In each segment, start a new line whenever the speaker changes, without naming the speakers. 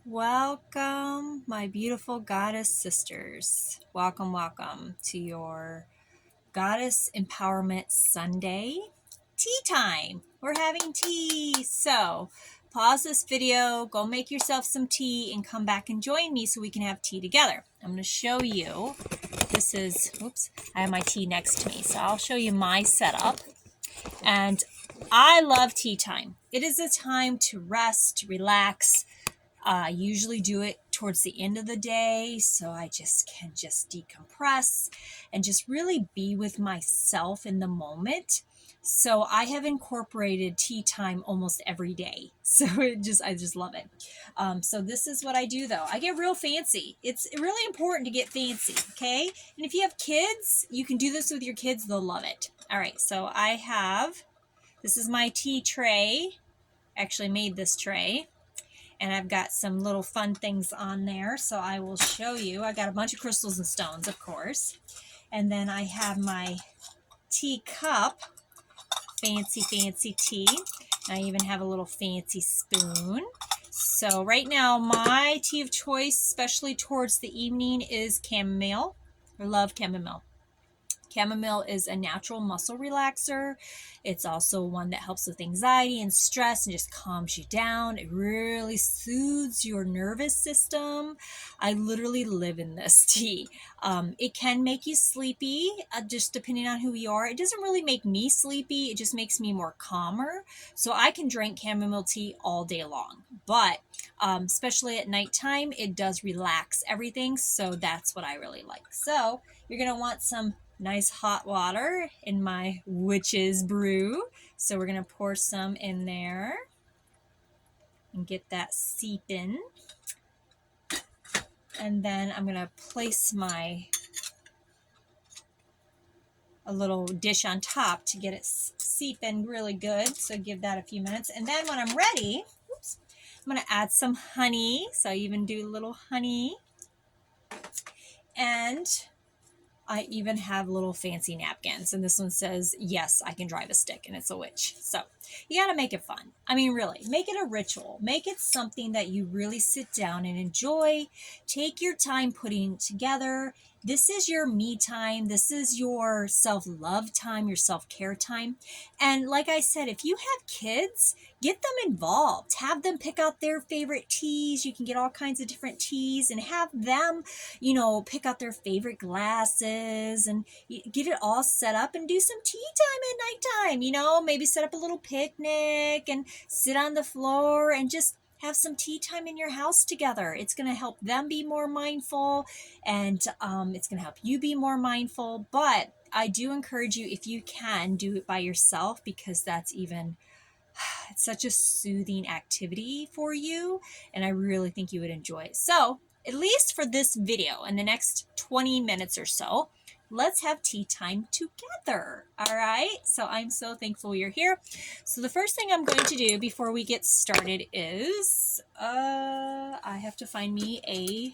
Welcome, my beautiful goddess sisters. Welcome, welcome to your Goddess Empowerment Sunday tea time. We're having tea. So, pause this video, go make yourself some tea, and come back and join me so we can have tea together. I'm going to show you. This is, oops, I have my tea next to me. So, I'll show you my setup. And I love tea time. It is a time to rest, relax. I usually do it towards the end of the day, so I can decompress and just really be with myself in the moment. So I have incorporated tea time almost every day. So I just love it. So this is what I do though. I get real fancy. It's really important to get fancy, okay? And if you have kids, you can do this with your kids. They'll love it. All right, so this is my tea tray. Actually made this tray. And I've got some little fun things on there, so I will show you. I got a bunch of crystals and stones, of course. And then I have my tea cup, fancy tea. I even have a little fancy spoon. So right now, my tea of choice, especially towards the evening, is chamomile. I love chamomile. Chamomile is a natural muscle relaxer. It's also one that helps with anxiety and stress and just calms you down. It really soothes your nervous system. I literally live in this tea. It can make you sleepy, just depending on who you are. It doesn't really make me sleepy. It just makes me more calmer. So I can drink chamomile tea all day long. But especially at nighttime, it does relax everything. So that's what I really like. So you're going to want some nice hot water in my witch's brew. So we're going to pour some in there and get that seeping. And then I'm going to place a little dish on top to get it seeping really good. So give that a few minutes. And then when I'm ready, I'm going to add some honey. So I even do a little honey. And I even have little fancy napkins. And this one says, yes, I can drive a stick, and it's a witch. So you got to make it fun. I mean, really, make it a ritual. Make it something that you really sit down and enjoy. Take your time putting it together. This is your me time. This is your self-love time, your self-care time. And like I said, if you have kids, get them involved. Have them pick out their favorite teas. You can get all kinds of different teas and have them pick out their favorite glasses and get it all set up and do some tea time at nighttime. Maybe set up a little picnic and sit on the floor and just have some tea time in your house together. It's going to help them be more mindful, and it's going to help you be more mindful. But I do encourage you, if you can, do it by yourself, because it's such a soothing activity for you, and I really think you would enjoy it. So at least for this video, in the next 20 minutes or so, let's have tea time together. All right. So I'm so thankful you're here. So the first thing I'm going to do before we get started is, I have to find me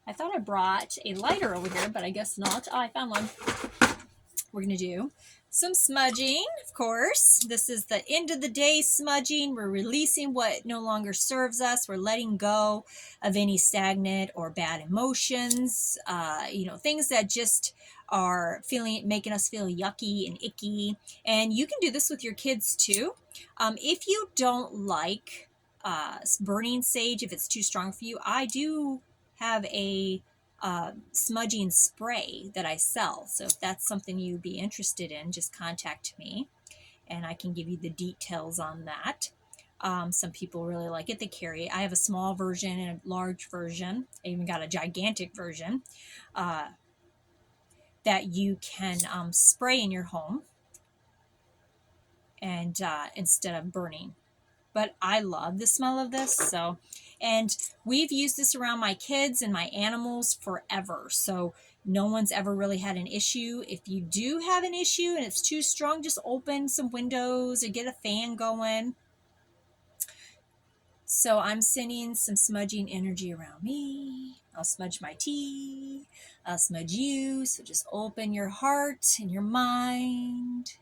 I thought I brought a lighter over here, but I guess not. Oh, I found one. We're going to do some smudging, of course. This is the end of the day smudging. We're releasing what no longer serves us. We're letting go of any stagnant or bad emotions, things that just are making us feel yucky and icky. And you can do this with your kids too. If you don't like burning sage, if it's too strong for you, I do have a smudging spray that I sell. So if that's something you'd be interested in, just contact me and I can give you the details on that. Some people really like it. They carry it. I have a small version and a large version. I even got a gigantic version that you can spray in your home and instead of burning. But I love the smell of this. And we've used this around my kids and my animals forever. So no one's ever really had an issue. If you do have an issue and it's too strong, just open some windows or get a fan going. So I'm sending some smudging energy around me. I'll smudge my tea. I'll smudge you. So just open your heart and your mind.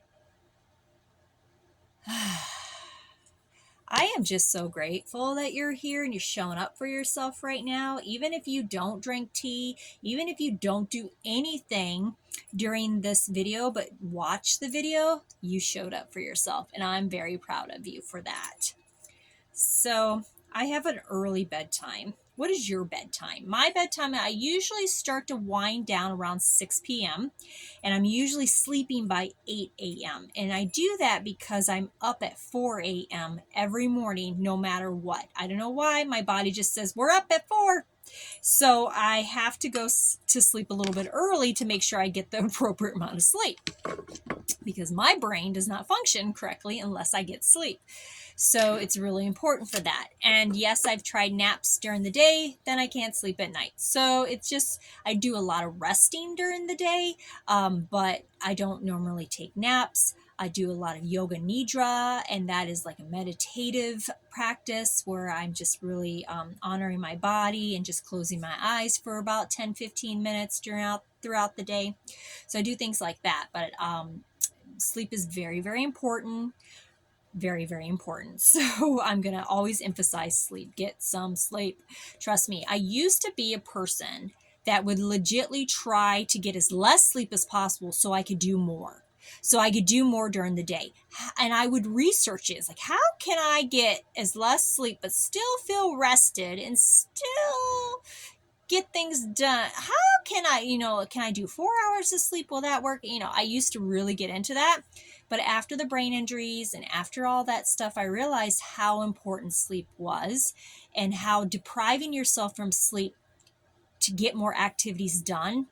I am just so grateful that you're here and you're showing up for yourself right now. Even if you don't drink tea, even if you don't do anything during this video, but watch the video, you showed up for yourself. And I'm very proud of you for that. So I have an early bedtime. What is your bedtime? My bedtime, I usually start to wind down around 6 p.m. and I'm usually sleeping by 8 a.m. And I do that because I'm up at 4 a.m. every morning, no matter what. I don't know why. My body just says, we're up at 4. So I have to go to sleep a little bit early to make sure I get the appropriate amount of sleep, because my brain does not function correctly unless I get sleep. So it's really important for that. And yes, I've tried naps during the day, then I can't sleep at night. So it's just, I do a lot of resting during the day, but I don't normally take naps. I do a lot of yoga nidra, and that is like a meditative practice where I'm just really honoring my body and just closing my eyes for about 10-15 minutes throughout the day. So I do things like that, but sleep is very, very important. Very, very important. So I'm going to always emphasize sleep. Get some sleep. Trust me, I used to be a person that would legitly try to get as less sleep as possible so I could do more. So I could do more during the day. And I would research it. It's like, how can I get as less sleep but still feel rested and still get things done? How can I, can I do 4 hours of sleep? Will that work? I used to really get into that. But after the brain injuries and after all that stuff, I realized how important sleep was and how depriving yourself from sleep to get more activities done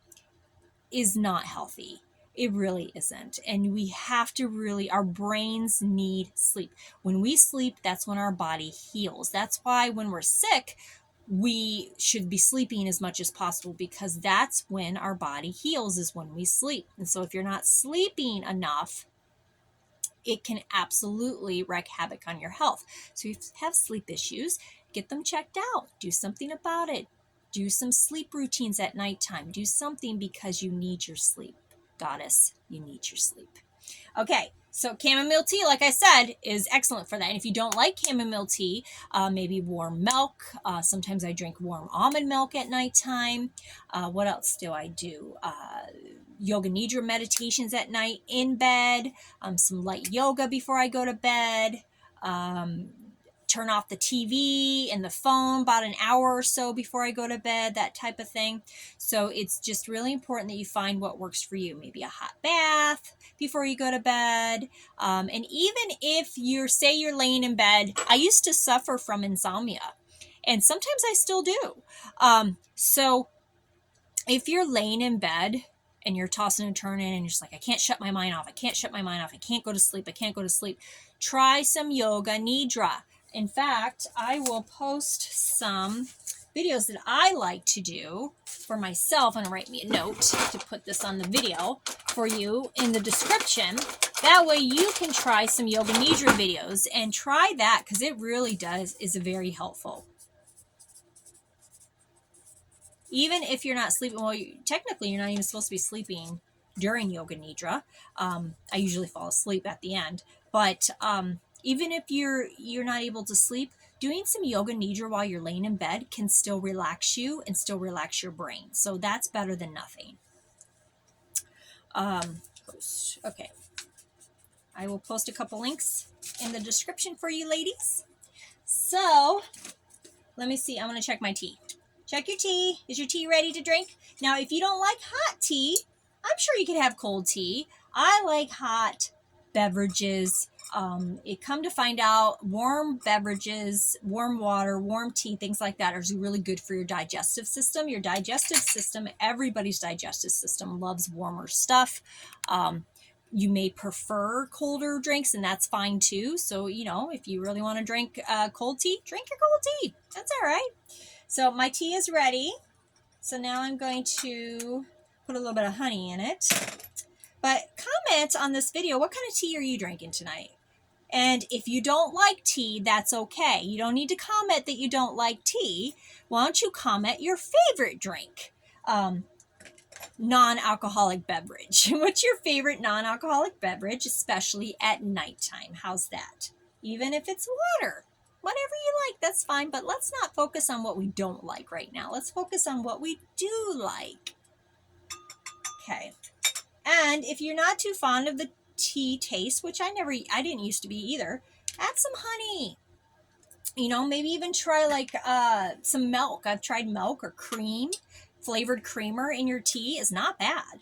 is not healthy. It really isn't. And we have to really, our brains need sleep. When we sleep, that's when our body heals. That's why when we're sick, we should be sleeping as much as possible, because that's when our body heals, is when we sleep. And so if you're not sleeping enough, it can absolutely wreak havoc on your health. So if you have sleep issues, get them checked out. Do something about it. Do some sleep routines at nighttime. Do something, because you need your sleep. Goddess, you need your sleep. Okay, so chamomile tea, like I said, is excellent for that. And if you don't like chamomile tea, maybe warm milk. Sometimes I drink warm almond milk at nighttime. What else do I do? Yoga nidra meditations at night in bed. Some light yoga before I go to bed. Turn off the TV and the phone about an hour or so before I go to bed, that type of thing. So it's just really important that you find what works for you. Maybe a hot bath before you go to bed. And even if say you're laying in bed, I used to suffer from insomnia, and sometimes I still do. So if you're laying in bed and you're tossing and turning and you're just like, I can't shut my mind off. I can't shut my mind off. I can't go to sleep. I can't go to sleep. Try some yoga nidra. In fact, I will post some videos that I like to do for myself. I'm going to write me a note to put this on the video for you in the description. That way you can try some yoga nidra videos and try that, because it really is very helpful. Even if you're not sleeping, well, technically you're not even supposed to be sleeping during yoga nidra. I usually fall asleep at the end, but even if you're not able to sleep, doing some yoga nidra while you're laying in bed can still relax you and still relax your brain. So that's better than nothing. Okay. I will post a couple links in the description for you ladies. So let me see. I'm going to check my tea. Check your tea. Is your tea ready to drink? Now, if you don't like hot tea, I'm sure you could have cold tea. I like hot beverages. Come to find out, warm beverages, warm water, warm tea, things like that are really good for your digestive system. Your digestive system, everybody's digestive system loves warmer stuff. You may prefer colder drinks, and that's fine too. So, if you really want to drink cold tea, drink your cold tea. That's all right. So my tea is ready. So now I'm going to put a little bit of honey in it. But comment on this video, what kind of tea are you drinking tonight? And if you don't like tea, that's okay. You don't need to comment that you don't like tea. Why don't you comment your favorite drink? Non-alcoholic beverage. What's your favorite non-alcoholic beverage, especially at nighttime? How's that? Even if it's water. that's fine, but let's not focus on what we don't like right now. Let's focus on what we do like. Okay. And if you're not too fond of the tea taste, which I didn't used to be either, add some honey. You know, maybe even try like some milk. I've tried milk or cream. Flavored creamer in your tea is not bad.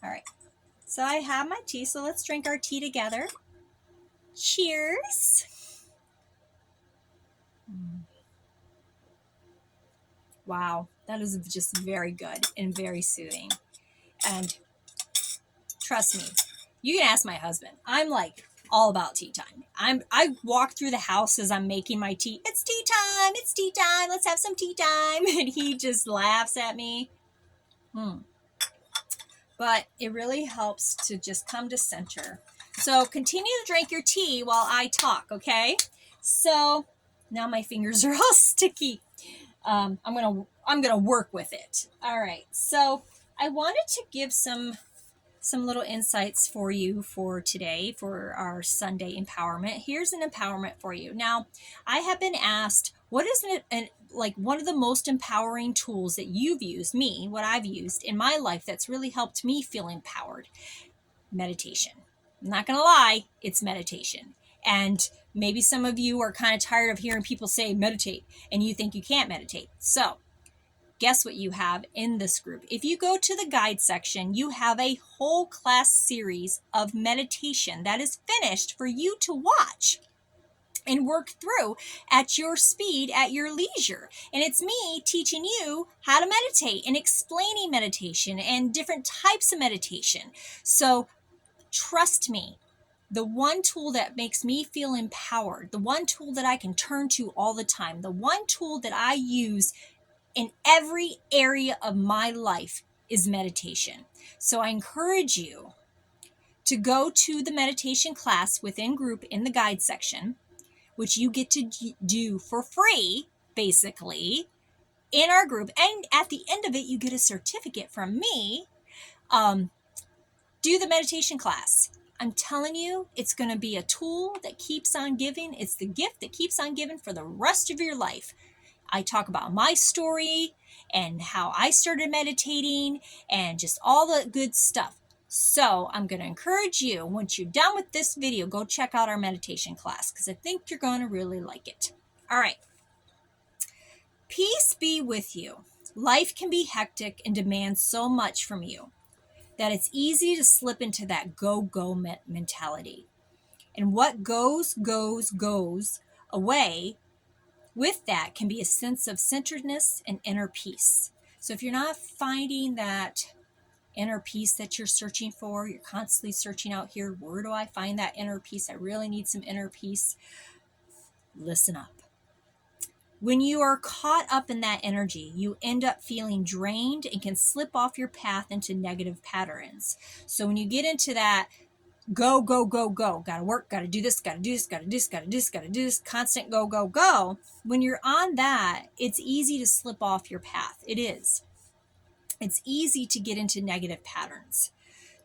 All right. So I have my tea, so let's drink our tea together. Cheers. Wow, that is just very good and very soothing. And trust me, you can ask my husband. I'm like all about tea time. I walk through the house as I'm making my tea. It's tea time. It's tea time. Let's have some tea time. And he just laughs at me. But it really helps to just come to center. So continue to drink your tea while I talk, okay? So now my fingers are all sticky. I'm gonna work with it. All right. So I wanted to give some little insights for you for today for our Sunday empowerment. Here's an empowerment for you. Now, I have been asked, what is like one of the most empowering tools that you've used, what I've used in my life that's really helped me feel empowered? Meditation. I'm not going to lie, it's meditation. And maybe some of you are kind of tired of hearing people say meditate and you think you can't meditate. So, guess what you have in this group? If you go to the guide section, you have a whole class series of meditation that is finished for you to watch and work through at your speed, at your leisure. And it's me teaching you how to meditate and explaining meditation and different types of meditation. So trust me, the one tool that makes me feel empowered, the one tool that I can turn to all the time, the one tool that I use in every area of my life is meditation. So I encourage you to go to the meditation class within group in the guide section, which you get to do for free, basically, in our group. And at the end of it, you get a certificate from me. Do the meditation class. I'm telling you, it's going to be a tool that keeps on giving. It's the gift that keeps on giving for the rest of your life. I talk about my story and how I started meditating and just all the good stuff. So I'm going to encourage you, once you're done with this video, go check out our meditation class because I think you're going to really like it. All right. Peace be with you. Life can be hectic and demand so much from you that it's easy to slip into that go mentality. And what goes away with that can be a sense of centeredness and inner peace. So if you're not finding that inner peace that you're searching for, you're constantly searching out here, where do I find that inner peace? I really need some inner peace. Listen up. When you are caught up in that energy, you end up feeling drained and can slip off your path into negative patterns. So when you get into that go, gotta work, gotta do this, constant go. When you're on that, it's easy to slip off your path. It is. It's easy to get into negative patterns.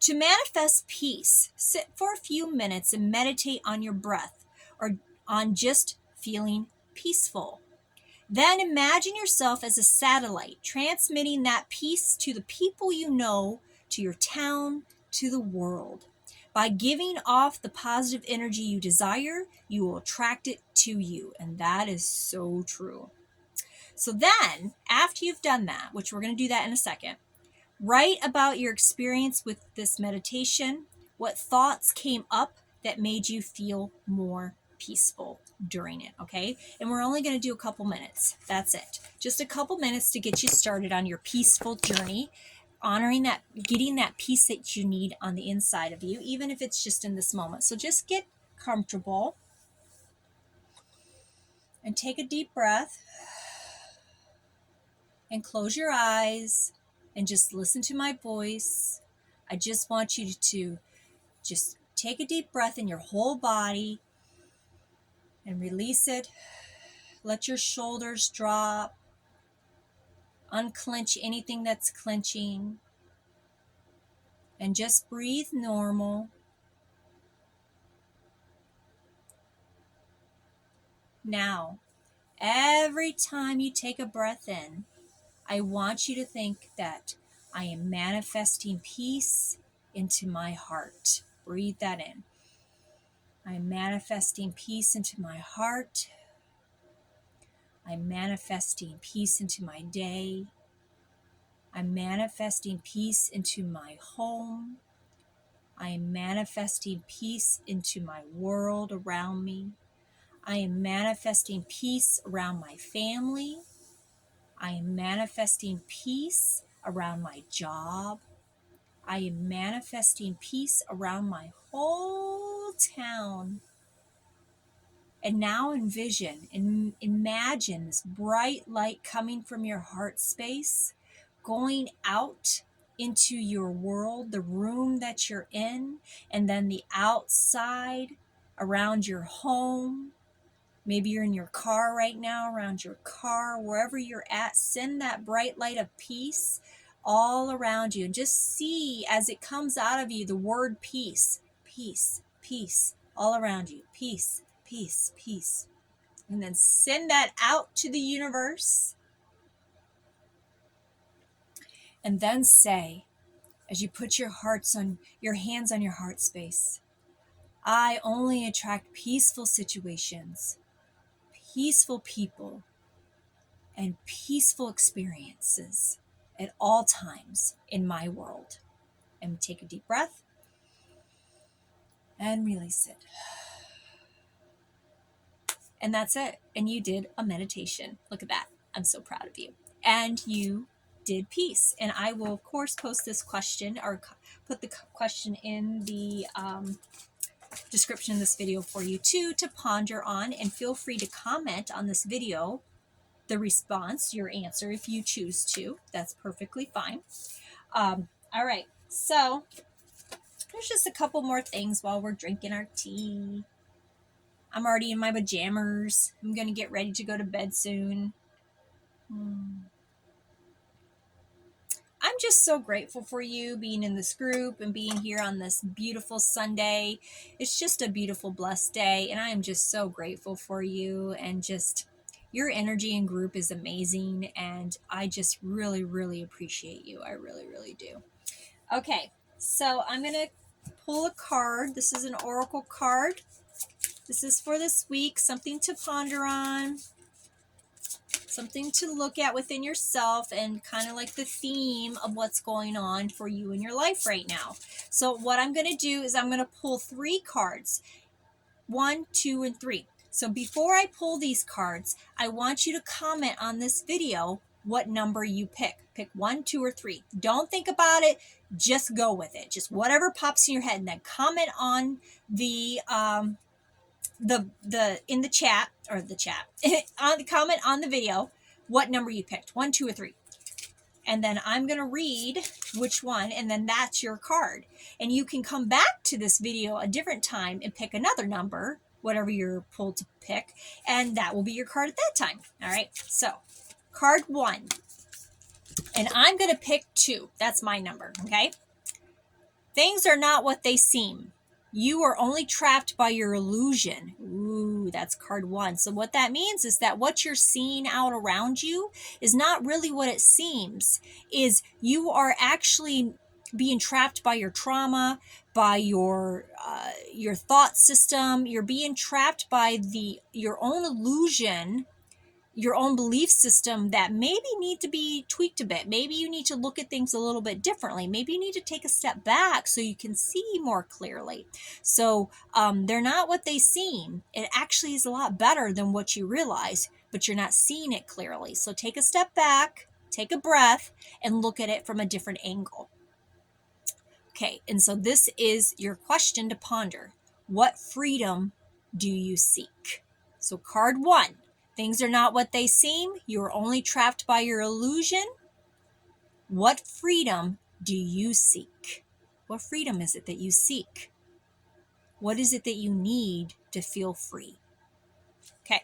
To manifest peace, sit for a few minutes and meditate on your breath or on just feeling peaceful. Then imagine yourself as a satellite, transmitting that peace to the people you know, to your town, to the world. By giving off the positive energy you desire, you will attract it to you. And that is so true. So then, after you've done that, which we're going to do that in a second, write about your experience with this meditation, what thoughts came up that made you feel more peaceful during it, okay? And we're only going to do a couple minutes. That's it. Just a couple minutes to get you started on your peaceful journey, honoring that, getting that peace that you need on the inside of you, even if it's just in this moment. So just get comfortable and take a deep breath and close your eyes and just listen to my voice. I just want you to just take a deep breath in your whole body and release it. Let your shoulders drop. Unclench anything that's clenching. And just breathe normal. Now, Every time you take a breath in, I want you to think that I am manifesting peace into my heart. Breathe that in. I'm manifesting peace into my heart. I'm manifesting peace into my day. I'm manifesting peace into my home. I am manifesting peace into my world around me. I am manifesting peace around my family. I am manifesting peace around my job. I am manifesting peace around my whole town. And now envision and imagine this bright light coming from your heart space, going out into your world, the room that you're in, and then the outside around your home. Maybe you're in your car right now, around your car, wherever you're at. Send that bright light of peace all around you. And just see as it comes out of you the word peace, peace, peace, all around you. Peace, peace, peace. And then send that out to the universe. And then say, as you put your hands on your heart space, I only attract peaceful situations, peaceful people, and peaceful experiences at all times in my world. And take a deep breath and release it. And that's it. And you did a meditation. Look at that. I'm so proud of you. And you did peace. And I will, of course, post this question or put the question in the description of this video for you too to ponder on. And feel free to comment on this video the response, your answer, if you choose to. That's perfectly fine. All right. So there's just a couple more things while we're drinking our tea. I'm already in my pajamas. I'm going to get ready to go to bed soon. I'm just so grateful for you being in this group and being here on this beautiful Sunday. It's just a beautiful, blessed day. And I am just so grateful for you. And just your energy and group is amazing. And I just really, really appreciate you. I really, really do. Okay. So I'm going to pull a card. This is an oracle card. This is for this week, something to ponder on, something to look at within yourself, and kind of like the theme of what's going on for you in your life right now. So what I'm going to do is I'm going to pull 3 cards, 1, 2, and 3. So before I pull these cards, I want you to comment on this video what number you pick. Pick 1, 2, or 3. Don't think about it. Just go with it. Just whatever pops in your head, and then comment on the in the chat on the comment on the video what number you picked, 1, 2, or 3, and then I'm going to read which one, and then that's your card. And you can come back to this video a different time and pick another number, whatever you're pulled to pick, and that will be your card at that time. All right, so card 1, and I'm going to pick 2. That's my number. Okay. Things are not what they seem. You are only trapped by your illusion. Ooh, that's card 1. So what that means is that what you're seeing out around you is not really what it seems. Is you are actually being trapped by your trauma, by your thought system. You're being trapped by your own illusion, your own belief system that maybe need to be tweaked a bit. Maybe you need to look at things a little bit differently. Maybe you need to take a step back so you can see more clearly. So they're not what they seem. It actually is a lot better than what you realize, but you're not seeing it clearly. So take a step back, take a breath, and look at it from a different angle. Okay, and so this is your question to ponder. What freedom do you seek? So card 1. Things are not what they seem. You're only trapped by your illusion. What freedom do you seek? What freedom is it that you seek? What is it that you need to feel free? Okay,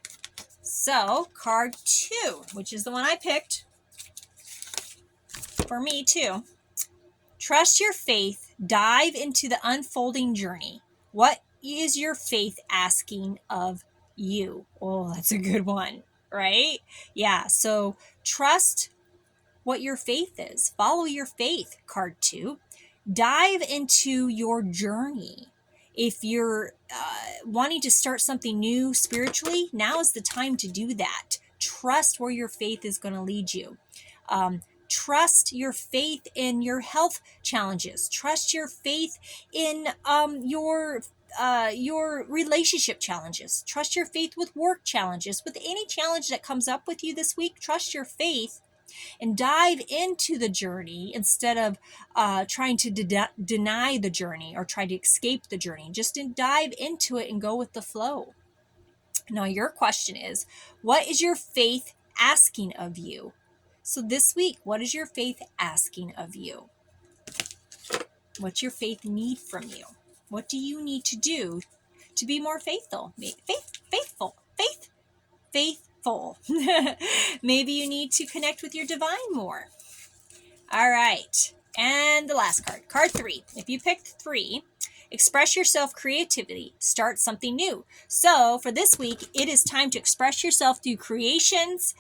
so card 2, which is the one I picked for me too. Trust your faith. Dive into the unfolding journey. What is your faith asking of you? Oh, that's a good one. right? Yeah. So trust what your faith is. Follow your faith, card 2. Dive into your journey. If you're wanting to start something new spiritually, now is the time to do that. Trust where your faith is going to lead you. Trust your faith in your health challenges. Trust your faith in your relationship challenges. Trust your faith with work challenges. With any challenge that comes up with you this week, trust your faith and dive into the journey instead of trying to deny the journey or try to escape the journey. Just dive into it and go with the flow. Now, your question is, what is your faith asking of you? So this week, what is your faith asking of you? What's your faith need from you? What do you need to do to be more faithful? Faithful. Maybe you need to connect with your divine more. All right. And the last card, card 3. If you picked 3, express yourself creativity, start something new. So for this week, it is time to express yourself through creations,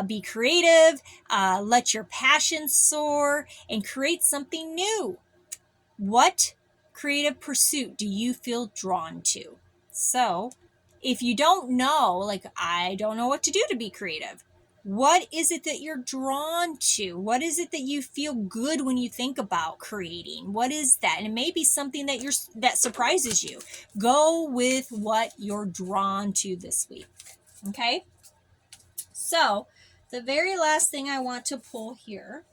be creative, let your passions soar, and create something new. What creative pursuit do you feel drawn to? So if you don't know, like, I don't know what to do to be creative, what is it that you're drawn to? What is it that you feel good when you think about creating? What is that? And it may be something that surprises you. Go with what you're drawn to this week. Okay? So, the very last thing I want to pull here,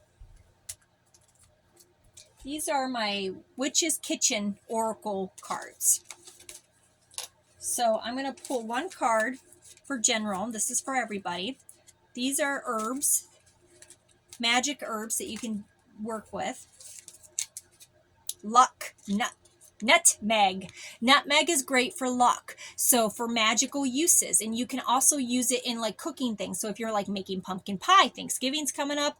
these are my Witch's Kitchen Oracle cards. So I'm going to pull one card for general. This is for everybody. These are herbs, magic herbs that you can work with. Luck, nutmeg. Nutmeg is great for luck. So for magical uses, and you can also use it in like cooking things. So if you're like making pumpkin pie, Thanksgiving's coming up,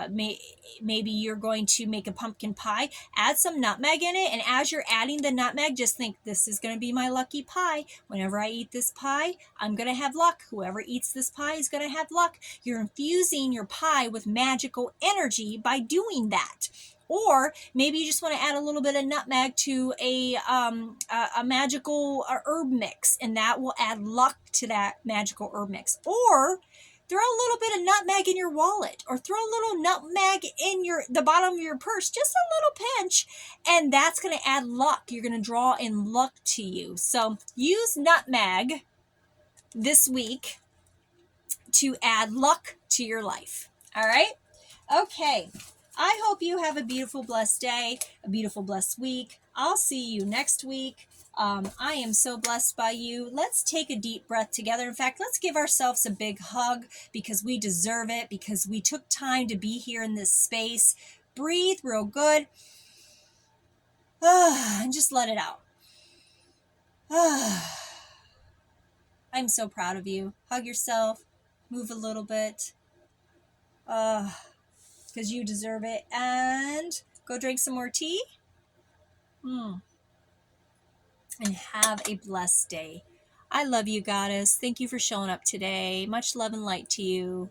maybe you're going to make a pumpkin pie, add some nutmeg in it. And as you're adding the nutmeg, just think, this is going to be my lucky pie. Whenever I eat this pie, I'm going to have luck. Whoever eats this pie is going to have luck. You're infusing your pie with magical energy by doing that. Or maybe you just want to add a little bit of nutmeg to a magical herb mix, and that will add luck to that magical herb mix. Or throw a little bit of nutmeg in your wallet, or throw a little nutmeg in the bottom of your purse, just a little pinch, and that's going to add luck. You're going to draw in luck to you. So use nutmeg this week to add luck to your life. All right? Okay. I hope you have a beautiful, blessed day, a beautiful, blessed week. I'll see you next week. I am so blessed by you. Let's take a deep breath together. In fact, let's give ourselves a big hug because we deserve it, because we took time to be here in this space. Breathe real good. And just let it out. I'm so proud of you. Hug yourself. Move a little bit. Because you deserve it. And go drink some more tea. And have a blessed day. I love you, Goddess. Thank you for showing up today. Much love and light to you.